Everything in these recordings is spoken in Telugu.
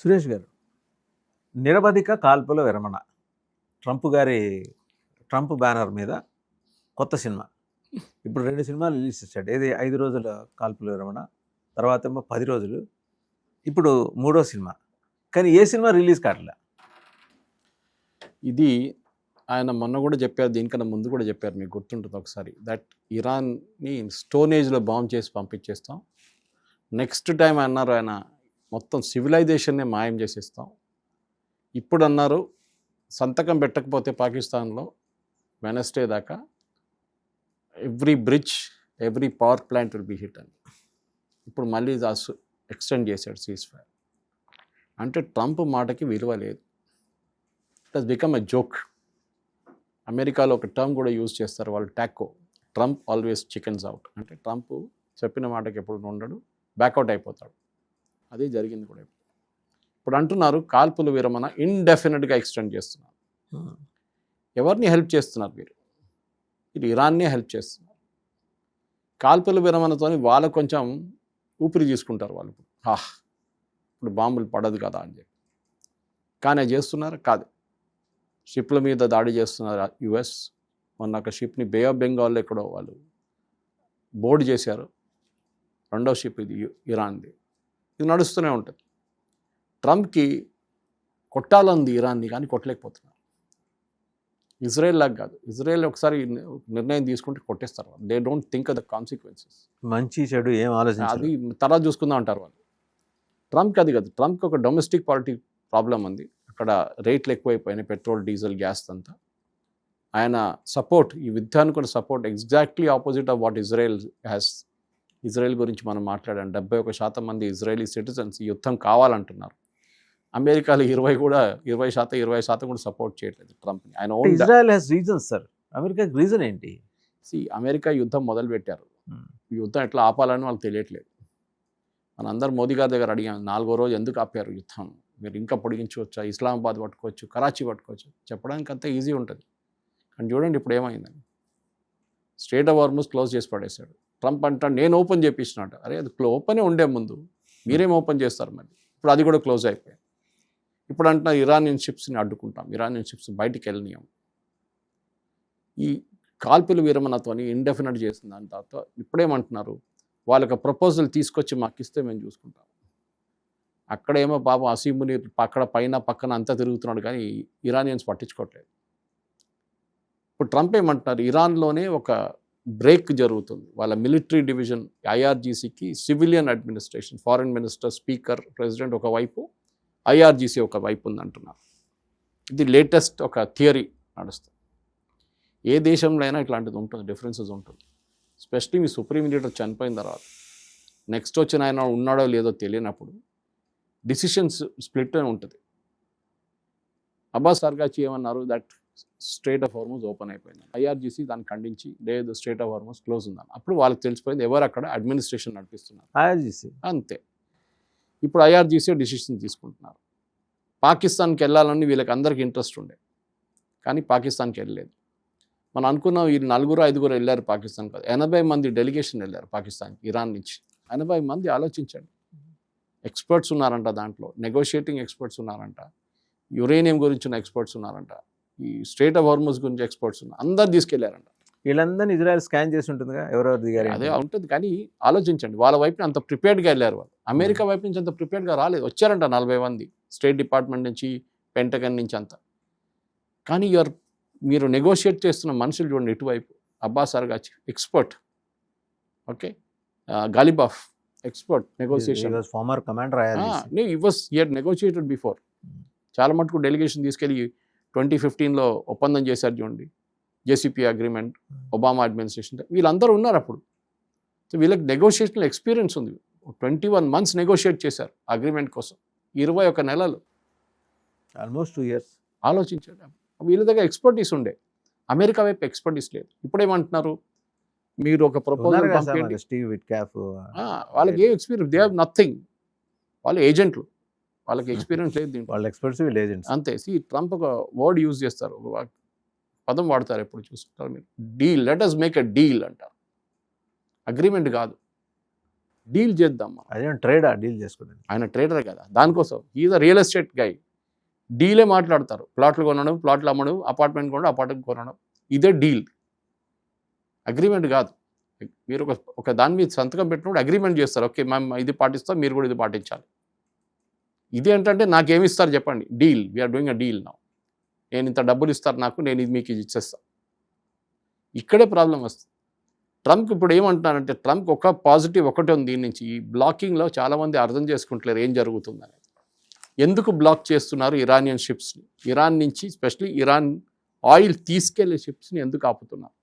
సురేష్ గారు, నిరవధిక కాల్పుల విరమణ ట్రంప్ బ్యానర్ మీద కొత్త సినిమా. ఇప్పుడు 2 సినిమాలు రిలీజ్ చేశాడు. ఏది 5 రోజుల కాల్పుల విరమణ, తర్వాత ఏమో 10 రోజులు, ఇప్పుడు 3వ సినిమా. కానీ ఏ సినిమా రిలీజ్ కావట్లే. ఇది ఆయన మొన్న కూడా చెప్పారు, దీనికన్నా ముందు కూడా చెప్పారు, మీకు గుర్తుంటుంది ఒకసారి, దట్ ఇరాన్ని స్టోన్ ఏజ్లో బాంబ్ చేసి పంపించేస్తాం. నెక్స్ట్ టైం అన్నారు ఆయన మొత్తం సివిలైజేషన్నే మాయం చేసేస్తాం. ఇప్పుడు అన్నారు సంతకం పెట్టకపోతే పాకిస్తాన్లో వెనస్డే దాకా every bridge, every power plant will be hit అని. ఇప్పుడు మళ్ళీ ఎక్స్టెండ్ చేశాడు సీజ్ ఫైర్. అంటే ట్రంప్ మాటకి విలువ లేదు. It has become a joke. అమెరికాలో ఒక టర్మ్ కూడా యూజ్ చేస్తారు వాళ్ళు, Taco. Trump always chickens out. అంటే ట్రంప్ చెప్పిన మాటకి ఎప్పుడు ఉండడు, బ్యాక్అవుట్ అయిపోతాడు. అదే జరిగింది కూడా. ఇప్పుడు అంటున్నారు కాల్పుల విరమణ ఇండెఫినెట్గా ఎక్స్టెండ్ చేస్తున్నారు. ఎవరిని హెల్ప్ చేస్తున్నారు మీరు? ఇరాన్నే హెల్ప్ చేస్తున్నారు. కాల్పుల విరమణతో వాళ్ళు కొంచెం ఊపిరి తీసుకుంటారు వాళ్ళు. ఇప్పుడు బాంబులు పడదు కదా అని చెప్పి. కానీ చేస్తున్నారు కాదు. షిప్ల మీద దాడి చేస్తున్నారు యుఎస్. మొన్న ఒక షిప్ని బే ఆఫ్ బెంగాల్లో ఎక్కడో వాళ్ళు బోర్డు చేశారు. 2వ షిప్ ఇది ఇరాన్ది. ఇది నడుస్తూనే ఉంటుంది. ట్రంప్కి కొట్టాలంది ఇరాన్ని, కానీ కొట్టలేకపోతున్నారు. ఇజ్రాయెల్ లాగా కాదు. ఇజ్రాయెల్ ఒకసారి నిర్ణయం తీసుకుంటే కొట్టేస్తారు. They don't think of the consequences. మంచి చెడు ఏం ఆలోచన, అది తర్వాత చూసుకుందాం అంటారు వాళ్ళు. ట్రంప్కి అది కాదు. ట్రంప్కి ఒక డొమెస్టిక్ పాలిటిక్ ప్రాబ్లం ఉంది. అక్కడ రేట్లు ఎక్కువైపోయినాయి, పెట్రోల్, డీజిల్, గ్యాస్ అంతా. ఆయన సపోర్ట్, ఈ యుద్ధానికి కూడా support exactly opposite of what Israel has. Israel గురించి మనం మాట్లాడాం. 71% మంది ఇజ్రాయలీ సిటిజన్స్ ఈ యుద్ధం కావాలంటున్నారు. అమెరికాలో 20% కూడా సపోర్ట్ చేయట్లేదు ట్రంప్ని. ఆయన own Israel has reasons sir. అమెరికాకి రీజన్ ఏంటి? అమెరికా యుద్ధం మొదలు పెట్టారు. ఈ యుద్ధం ఎట్లా ఆపాలని వాళ్ళకి తెలియట్లేదు. మనందరూ మోదీ గారి దగ్గర అడిగాం, 4వ రోజు ఎందుకు ఆపారు యుద్ధం? మీరు ఇంకా పొడిగించవచ్చా? ఇస్లామాబాద్ పట్టుకోవచ్చు, కరాచీ పట్టుకోవచ్చు. చెప్పడానికి అంతా ఈజీ ఉంటుంది. కానీ చూడండి ఇప్పుడు ఏమైందని. స్ట్రెయిట్ ఆఫ్ హార్మజ్ క్లోజ్ చేసి పడేశాడు. ట్రంప్ అంటాడు నేను ఓపెన్ చేపించినట్ట. అరే అది ఓపెనే ఉండే ముందు, మీరేం ఓపెన్ చేస్తారు మరి? ఇప్పుడు అది కూడా క్లోజ్ అయిపోయింది. ఇప్పుడు అంటున్నా ఇరానియన్ షిప్స్ని అడ్డుకుంటాం, ఇరానియన్ షిప్స్ బయటికి వెళ్ళనియం. ఈ కాల్పుల విరమణతో ఇండెఫినెట్ చేసిన దాని తర్వాత ఇప్పుడేమంటున్నారు, వాళ్ళకి ప్రపోజల్ తీసుకొచ్చి మాకు ఇస్తే మేము చూసుకుంటాం. అక్కడేమో పాపం అసీముని అక్కడ పక్కన అంతా తిరుగుతున్నాడు, కానీ ఇరానియన్స్ పట్టించుకోవట్లేదు. ఇప్పుడు ట్రంప్ ఏమంటున్నారు, ఇరాన్లోనే ఒక బ్రేక్ జరుగుతుంది. వాళ్ళ మిలిటరీ డివిజన్ ఐఆర్జీసీకి civilian administration, foreign minister, speaker, president ఒకవైపు, ఐఆర్జీసీ ఒకవైపు ఉందంటున్నారు. ఇది లేటెస్ట్ ఒక థియరీ నడుస్తుంది. ఏ దేశంలో అయినా ఇట్లాంటిది ఉంటుంది, డిఫరెన్సెస్ ఉంటుంది. స్పెషలీ మీ సుప్రీం లీడర్ చనిపోయిన తర్వాత నెక్స్ట్ వచ్చిన ఆయన ఉన్నాడో లేదో తెలియనప్పుడు డిసిషన్స్ స్ప్లిట్ అని ఉంటుంది. అబ్బాస్ అర్గాచి ఏమన్నారు, దట్ స్ట్రెయిట్ ఆఫ్ హార్మజ్ ఓపెన్ అయిపోయింది. ఐఆర్జీసీ దాన్ని ఖండించి లేదు స్ట్రెయిట్ ఆఫ్ హార్మజ్ క్లోజ్ ఉందని. అప్పుడు వాళ్ళకి తెలిసిపోయింది ఎవరు అక్కడ అడ్మినిస్ట్రేషన్ నడిపిస్తున్నారు. ఐఆర్జీసీ అంతే. ఇప్పుడు ఐఆర్జీసీ డిసిషన్ తీసుకుంటున్నారు. పాకిస్తాన్కి వెళ్ళాలని వీళ్ళకి అందరికీ ఇంట్రెస్ట్ ఉండే, కానీ పాకిస్తాన్కి వెళ్ళలేదు. మనం అనుకున్నాం ఈ 4-5 వెళ్ళారు పాకిస్తాన్ కాదు, 80 మంది డెలిగేషన్ వెళ్ళారు పాకిస్తాన్కి, ఇరాన్ నుంచి 80 మంది. ఆలోచించండి. ఎక్స్పర్ట్స్ ఉన్నారంట దాంట్లో, నెగోషియేటింగ్ ఎక్స్పర్ట్స్ ఉన్నారంట, యురేనియం గురించిన ఎక్స్పర్ట్స్ ఉన్నారంట, ఈ స్ట్రెయిట్ ఆఫ్ హార్మజ్ గురించి ఎక్స్పర్ట్స్ ఉన్నారు. అందరు తీసుకెళ్లారంట. వీళ్ళందరినీ ఇజ్రాయెల్ స్కాన్ చేసి ఉంటుందిగా, ఎవరెవరు దిగారు అదే ఉంటుంది. కానీ ఆలోచించండి, వాళ్ళ వైపు అంత ప్రిపేర్డ్గా వెళ్ళారు వాళ్ళు. అమెరికా వైపు నుంచి అంత ప్రిపేర్డ్గా రాలేదు. వచ్చారంట 40 మంది స్టేట్ డిపార్ట్మెంట్ నుంచి, పెంటగన్ నుంచి అంతా. కానీ మీరు నెగోషియేట్ చేస్తున్న మనుషులు చూడండి ఇటువైపు. Abbas Araghchi expert, okay, Ghalibaf expert negotiation, former commander. he had negotiated before. చాలా మటుకు డెలిగేషన్ తీసుకెళ్ళి 2015లో ఒప్పందం చేశారు చూడండి, జేసీపీ అగ్రిమెంట్, ఒబామా అడ్మినిస్ట్రేషన్. వీళ్ళందరూ ఉన్నారు అప్పుడు. సో వీళ్ళకి నెగోషియేషన్లో ఎక్స్పీరియన్స్ ఉంది. 21 months నెగోషియేట్ చేశారు అగ్రిమెంట్ కోసం, 21 నెలలు, ఆల్మోస్ట్ 2 years. ఆలోచించారు. వీళ్ళ దగ్గర ఎక్స్పర్టీస్ ఉండే, అమెరికా వైపు ఎక్స్పర్టీస్ లేదు. ఇప్పుడేమంటున్నారు, మీరు ఒక ప్రపోజల్ పంపించండి. స్టీవ్ విట్కాఫ్, వాళ్ళకి ఏ ఎక్స్పీరియన్స్, దే హ్యావ్ నథింగ్. వాళ్ళు ఏజెంట్లు, వాళ్ళకి ఎక్స్పీరియన్స్ లేదు దీంట్లో. వాళ్ళ ఎక్స్పర్ట్స్, వీళ్ళు ఏజెంట్స్ అంతే. ట్రంప్ ఒక వర్డ్ యూజ్ చేస్తారు, పదం వాడతారు ఎప్పుడు చూసుకుంటారు మీరు, deal, let us make a deal అంటారు. అగ్రిమెంట్ కాదు. డీల్ చేద్దాం మనం. అదే ట్రేడా డీల్ చేసుకోండి. ఆయన ట్రేడర్ కదా, దానికోసం is a real estate guy. Delay మాట్లాడతారు, ప్లాట్లు కొనడం, ప్లాట్లు అమ్మడం, అపార్ట్మెంట్ కొనడం, అపార్ట్మెంట్ కొనడం, ఇదే డీల్, అగ్రిమెంట్ కాదు. మీరు ఒక దాని మీద సంతకం పెట్టినప్పుడు అగ్రిమెంట్ చేస్తారు, ఓకే మేము ఇది పాటిస్తాం, మీరు కూడా ఇది పాటించాలి. ఇది ఏంటంటే నాకేమిస్తారు చెప్పండి, deal, we're doing a deal now. నేను ఇంత డబ్బులు ఇస్తారు నాకు, నేను ఇది మీకు ఇది ఇచ్చేస్తాను. ఇక్కడే ప్రాబ్లం వస్తుంది. ట్రంప్ ఇప్పుడు ఏమంటున్నారంటే, ట్రంప్ ఒక పాజిటివ్ ఒకటే ఉంది దీని నుంచి, ఈ బ్లాకింగ్లో చాలామంది అర్థం చేసుకుంటలేరు ఏం జరుగుతుందని. ఎందుకు బ్లాక్ చేస్తున్నారు ఇరానియన్ షిప్స్ని, ఇరాన్ నుంచి స్పెషల్లీ ఇరాన్ ఆయిల్ తీసుకెళ్లే షిప్స్ని ఎందుకు ఆపుతున్నారు?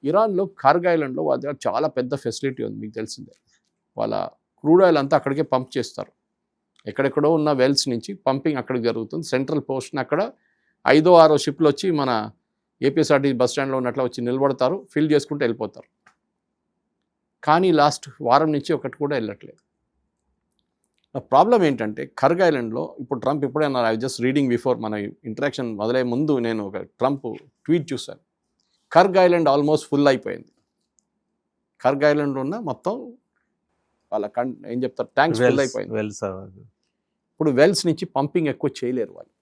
ఇరాన్లో కార్గ్ ఐలాండ్లో వాళ్ళ దగ్గర చాలా పెద్ద ఫెసిలిటీ ఉంది, మీకు తెలిసిందే. వాళ్ళ క్రూడ్ ఆయిల్ అంతా అక్కడికే పంప్ చేస్తారు. ఎక్కడెక్కడో ఉన్న వెల్స్ నుంచి పంపింగ్ అక్కడికి జరుగుతుంది. సెంట్రల్ పోర్షన్ అక్కడ 5వ 6వ షిప్లు వచ్చి మన ఏపీఎస్ఆర్టీ బస్ స్టాండ్లో ఉన్నట్లు వచ్చి నిలబడతారు, ఫిల్ చేసుకుంటూ వెళ్ళిపోతారు. కానీ లాస్ట్ వారం నుంచి ఒకటి కూడా వెళ్ళట్లేదు. ప్రాబ్లం ఏంటంటే కార్గ్ ఐలాండ్లో ఇప్పుడు ట్రంప్ ఇప్పుడైనా, ఐ జస్ట్ రీడింగ్ బిఫోర్ మన ఇంటరాక్షన్ మొదలయ్యే ముందు నేను ఒక ట్రంప్ ట్వీట్ చూశాను. కార్గ్ ఐలాండ్ ఆల్మోస్ట్ ఫుల్ అయిపోయింది. కార్గ్ ఐలాండ్ ఉన్న మొత్తం వాళ్ళ ఏం చెప్తారు, ట్యాంక్స్ ఫుల్ అయిపోయింది. ఇప్పుడు వెల్స్ నుంచి పంపింగ్ ఎక్కువ చేయలేరు వాళ్ళు.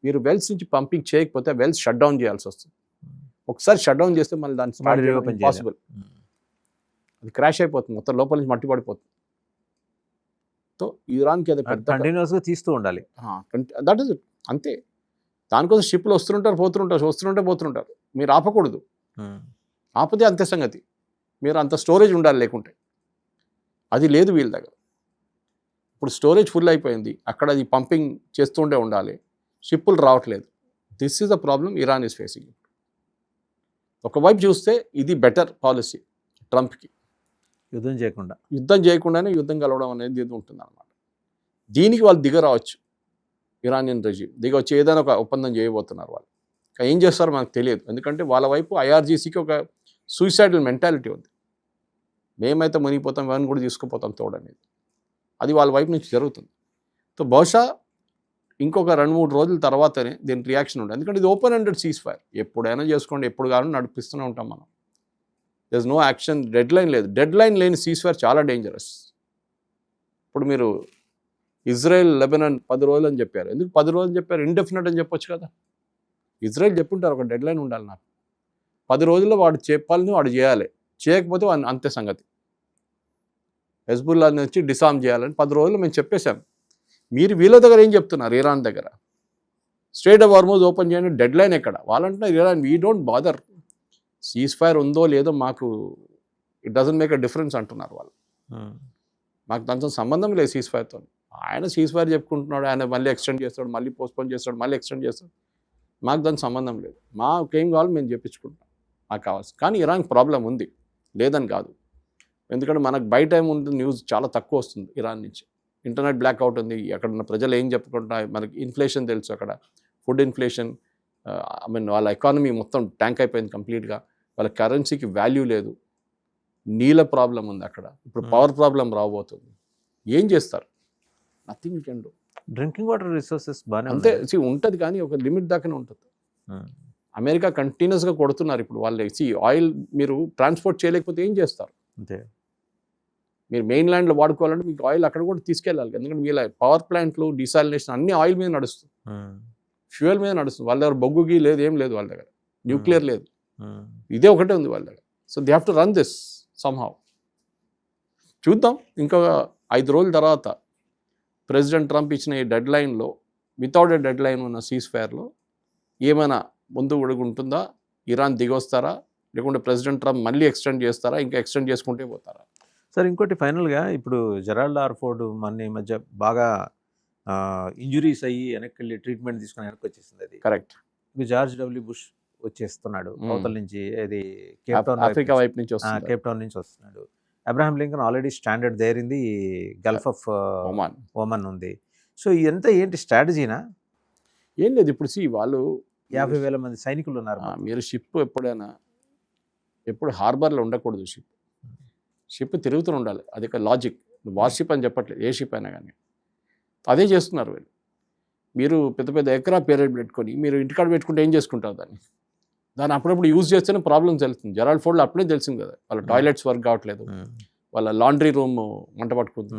మీరు వెల్స్ నుంచి పంపింగ్ చేయకపోతే వెల్స్ షట్ డౌన్ చేయాల్సి వస్తుంది. ఒకసారి షట్ డౌన్ చేస్తే మళ్ళీ దాన్ని పాసిబుల్, అది క్రాష్ అయిపోతుంది, మొత్తం లోపల నుంచి మట్టి పడిపోతుంది. సో ఇరాన్కి అది పెద్ద కంటిన్యూస్గా తీస్తూ ఉండాలి. దట్ ఈస్ ఇట్, అంతే. దానికోసం షిప్లు వస్తుంటారు, పోతుంటారు. మీరు ఆపకూడదు, ఆపితే అంతే సంగతి. మీరు అంత స్టోరేజ్ ఉండాలి, లేకుంటే అది లేదు వీళ్ళ దగ్గర. ఇప్పుడు స్టోరేజ్ ఫుల్ అయిపోయింది, అక్కడ అది పంపింగ్ చేస్తుండే ఉండాలి, షిప్పులు రావట్లేదు. This is the problem Iran is facing. ఒకవైపు చూస్తే ఇది బెటర్ పాలసీ ట్రంప్కి, యుద్ధం చేయకుండానే యుద్ధం కలవడం అనేది ఇది ఉంటుంది అన్నమాట. దీనికి వాళ్ళు దిగరావచ్చు, ఇరానియన్ రెజ్యూమ్ దిగొచ్చి ఏదైనా ఒక ఒప్పందం చేయబోతున్నారు వాళ్ళు. ఏం చేస్తారో మనకు తెలియదు, ఎందుకంటే వాళ్ళ వైపు ఐఆర్జీసీకి ఒక సూసైడల్ మెంటాలిటీ ఉంది. మేమైతే మునిగిపోతాం, ఎవరిని కూడా తీసుకుపోతాం తోడనేది, అది వాళ్ళ వైపు నుంచి జరుగుతుంది. సో బహుశా ఇంకొక 2-3 రోజుల తర్వాతనే దీని రియాక్షన్ ఉంటుంది. ఎందుకంటే ఇది ఓపెన్ ఎండెడ్ సీజ్ ఫైర్, ఎప్పుడైనా చేసుకోండి, ఎప్పుడు కానీ నడిపిస్తూనే ఉంటాం మనం. There is no action, deadline లేదు. డెడ్ లైన్ లేని సీజ్ ఫైర్ చాలా డేంజరస్. ఇప్పుడు మీరు ఇజ్రాయెల్ లెబనాన్ 10 రోజులు అని చెప్పారు, ఎందుకు 10 రోజులు చెప్పారు? ఇండెఫినెట్ అని చెప్పొచ్చు కదా. ఇజ్రాయెల్ చెప్పుంటారు ఒక డెడ్ లైన్ ఉండాలి నాకు, 10 రోజుల్లో వాడు చెప్పాలని వాడు చేయాలి, చేయకపోతే అంతే సంగతి. హెజ్బుల్లా నుంచి డిసామ్ చేయాలని 10 రోజులు మేము చెప్పేశాం. మీరు వీళ్ళ దగ్గర ఏం చెప్తున్నారు? ఇరాన్ దగ్గర స్ట్రేట్ ఆఫ్ హార్మోజ్ ఓపెన్ చేయండి, డెడ్ లైన్ ఎక్కడ? వాళ్ళంటున్నారు Iran we don't bother, ceasefire ఉందో లేదో మాకు it doesn't make a difference అంటున్నారు వాళ్ళు. మాకు దాంతో సంబంధం లేదు సీజ్ ఫైర్తో. ఆయన సీజ్ ఫైర్ చెప్పుకుంటున్నాడు, ఆయన మళ్ళీ ఎక్స్టెండ్ చేస్తాడు, మళ్ళీ పోస్ట్పోన్ చేస్తాడు, మళ్ళీ ఎక్స్టెండ్ చేస్తాడు. మాకు దానికి సంబంధం లేదు, మాకేం కావాలి మేము చెప్పించుకుంటాం, మాకు కావాల్సి. కానీ ఇరాన్కి ప్రాబ్లం ఉంది, లేదని కాదు. ఎందుకంటే మనకు బయట ఉంటుంది, న్యూస్ చాలా తక్కువ వస్తుంది ఇరాన్ నుంచి. ఇంటర్నెట్ బ్లాక్అవుట్ ఉంది, అక్కడ ఉన్న ప్రజలు ఏం చెప్పుకుంటున్నా, మనకి ఇన్ఫ్లేషన్ తెలుసు, అక్కడ ఫుడ్ ఇన్ఫ్లేషన్, ఐ మీన్ వాళ్ళ ఎకానమీ మొత్తం ట్యాంక్ అయిపోయింది కంప్లీట్గా, వాళ్ళ కరెన్సీకి వాల్యూ లేదు, నీళ్ళ ప్రాబ్లం ఉంది అక్కడ, ఇప్పుడు పవర్ ప్రాబ్లం రాబోతుంది. ఏం చేస్తారు? Nothing can do. Drinking water resources బాగానే అంతే ఉంటుంది, కానీ ఒక లిమిట్ దాకానే ఉంటుంది. అమెరికా కంటిన్యూస్గా కొడుతున్నారు ఇప్పుడు వాళ్ళు. ఆయిల్ మీరు ట్రాన్స్పోర్ట్ చేయలేకపోతే ఏం చేస్తారు? అంతే. మీరు మెయిన్ ల్యాండ్లో వాడుకోవాలంటే మీకు ఆయిల్ అక్కడ కూడా తీసుకెళ్ళాలి, ఎందుకంటే వీళ్ళ పవర్ ప్లాంట్లు, డిసాలినేషన్ అన్ని ఆయిల్ మీద నడుస్తుంది, ఫ్యూయల్ మీద నడుస్తుంది. వాళ్ళ దగ్గర బొగ్గుకి లేదు, ఏం లేదు వాళ్ళ దగ్గర, న్యూక్లియర్ లేదు, ఇదే ఒకటే ఉంది వాళ్ళ దగ్గర. So they have to run this somehow. చూద్దాం ఇంకో 5 రోజుల తర్వాత ప్రెసిడెంట్ ట్రంప్ ఇచ్చిన ఈ డెడ్ లైన్లో, వితౌట్ ఎ డెడ్ లైన్ ఉన్న సీజ్ ఫైర్లో ఏమైనా ముందు ఉంటుందా? ఇరాన్ దిగొస్తారా, లేకుంటే ప్రెసిడెంట్ ట్రంప్ మళ్ళీ ఎక్స్టెండ్ చేస్తారా, ఇంకా ఎక్స్టెండ్ చేసుకుంటే పోతారా? సార్ ఇంకోటి ఫైనల్గా, ఇప్పుడు జెరాల్డ్ ఆర్ఫోర్డ్ మన ఈ మధ్య బాగా ఇంజురీస్ అయ్యి వెనక్కి వెళ్ళి ట్రీట్మెంట్ తీసుకుని వెనక్కి వచ్చేసింది. అది కరెక్ట్. ఇప్పుడు జార్జ్ డబ్ల్యూ బుష్ వచ్చేస్తున్నాడు అవతల నుంచి, అది ఆఫ్రికా వైపు నుంచి, కేప్ టౌన్ నుంచి వస్తున్నాడు. Abraham Lincoln already standard there in the gulf of Oman ఉంది. సో ఇదంతా ఏంటి స్ట్రాటజీనా? ఏం లేదు, ఇప్పుడు వాళ్ళు 50,000 మంది సైనికులు ఉన్నారు. మీరు షిప్ ఎప్పుడు హార్బర్లో ఉండకూడదు, షిప్ తిరుగుతూ ఉండాలి, అది ఒక లాజిక్. వార్షిప్ అని చెప్పట్లేదు, ఏ షిప్ అయినా కానీ అదే చేస్తున్నారు వీళ్ళు. మీరు పెద్ద పెద్ద ఎకరా పీరియడ్ పెట్టుకొని మీరు ఇంటికాడ పెట్టుకుంటే ఏం చేసుకుంటారు? దాన్ని అప్పుడప్పుడు యూజ్ చేస్తేనే ప్రాబ్లమ్ తెలుస్తుంది. జెరాల్డ్ ఫోర్డ్లో అప్పుడే తెలిసింది కదా, వాళ్ళ టాయిలెట్స్ వర్క్ కావట్లేదు, వాళ్ళ లాండ్రీ రూమ్ మంట పట్టుకుంది.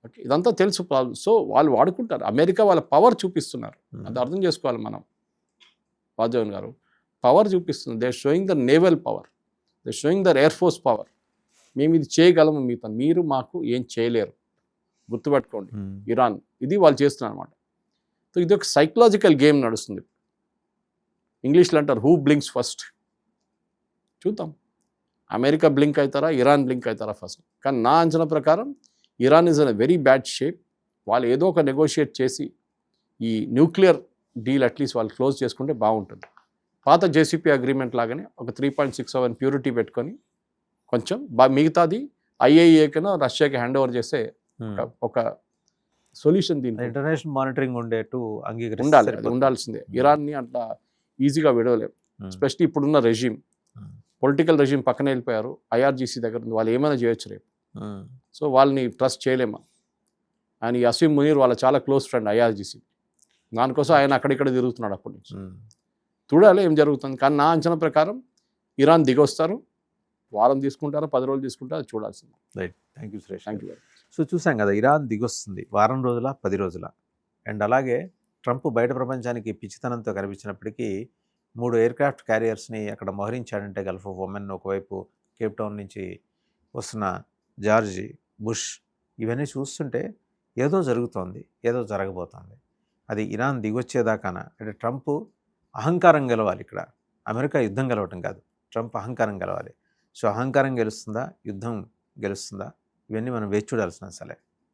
ఓకే, ఇదంతా తెలుసు. సో వాళ్ళు వాడుకుంటారు. అమెరికా వాళ్ళ పవర్ చూపిస్తున్నారు, అది అర్థం చేసుకోవాలి మనం. వాజవన్ గారు పవర్ చూపిస్తుంది. They showing the naval power, they showing the air force power. మేము ఇది చేయగలము, మీతో మీరు మాకు ఏం చేయలేరు, గుర్తుపెట్టుకోండి. ఇరాన్ ఇది వాళ్ళు చేస్తున్నారు అనమాట. సో ఇది ఒక సైకలాజికల్ గేమ్ నడుస్తుంది. ఇంగ్లీష్లో అంటారు హూ బ్లింక్స్ ఫస్ట్. చూద్దాం, అమెరికా బ్లింక్ అవుతారా, ఇరాన్ బ్లింక్ అవుతారా ఫస్ట్. కానీ నా అంచనా ప్రకారం Iran is an bad bad shape. వాళ్ళు ఏదో ఒక నెగోషియేట్ చేసి ఈ న్యూక్లియర్ డీల్ అట్లీస్ట్ వాళ్ళు క్లోజ్ చేసుకుంటే బాగుంటుంది. పాత జేసీపీ అగ్రిమెంట్ లాగానే ఒక 3.67 ప్యూరిటీ పెట్టుకొని కొంచెం మిగతాది ఐఏఏకనో రష్యాకి హ్యాండ్ ఓవర్ చేస్తే ఒక సొల్యూషన్ దీనికి ఇంటర్నేషనల్ మానిటరింగ్ ఉండేట్టు ఉండాలి. అది ఉండాల్సిందే. ఇరాన్ని అట్లా ఈజీగా విడవలేము. ఎస్పెషలీ ఇప్పుడున్న రెజీమ్, పొలిటికల్ రెజీమ్ పక్కన వెళ్ళిపోయారు. ఐఆర్జీసీ దగ్గర ఉంది, వాళ్ళు ఏమైనా చేయొచ్చు రేపు. సో వాళ్ళని ట్రస్ట్ చేయలేమా. ఆయన ఈ అసీం మునీర్ వాళ్ళ చాలా క్లోజ్ ఫ్రెండ్ ఐఆర్జీసీ. దానికోసం ఆయన అక్కడిక్కడ తిరుగుతున్నాడు అప్పటి నుంచి. చూడాలి ఏం జరుగుతుంది. కానీ నా అంచనా ప్రకారం ఇరాన్ దిగొస్తారు. వారం తీసుకుంటారో 10 రోజులు తీసుకుంటారో చూడాల్సింది. Right, thank you Suresh. Thank you. So చూసాం కదా, ఇరాన్ దిగొస్తుంది వారం రోజుల 10 రోజుల. అండ్ అలాగే ట్రంప్ బయట ప్రపంచానికి పిచ్చితనంతో కనిపించినప్పటికీ 3 ఎయిర్క్రాఫ్ట్ క్యారియర్స్ని అక్కడ మోహరించాడంటే గల్ఫ్ ఆఫ్ ఒమెన్, ఒకవైపు కేప్ టౌన్ నుంచి వస్తున్న జార్జ్ బుష్, ఇవన్నీ చూస్తుంటే ఏదో జరుగుతోంది, ఏదో జరగబోతోంది. అది ఇరాన్ దిగొచ్చేదాకాన. అంటే ట్రంప్ అహంకారం గెలవాలి ఇక్కడ, అమెరికా యుద్ధం గెలవటం కాదు, ట్రంప్ అహంకారం గెలవాలి. సో అహంకారం గెలుస్తుందా, యుద్ధం గెలుస్తుందా, ఇవన్నీ మనం వేచి చూడాల్సిన అసలే.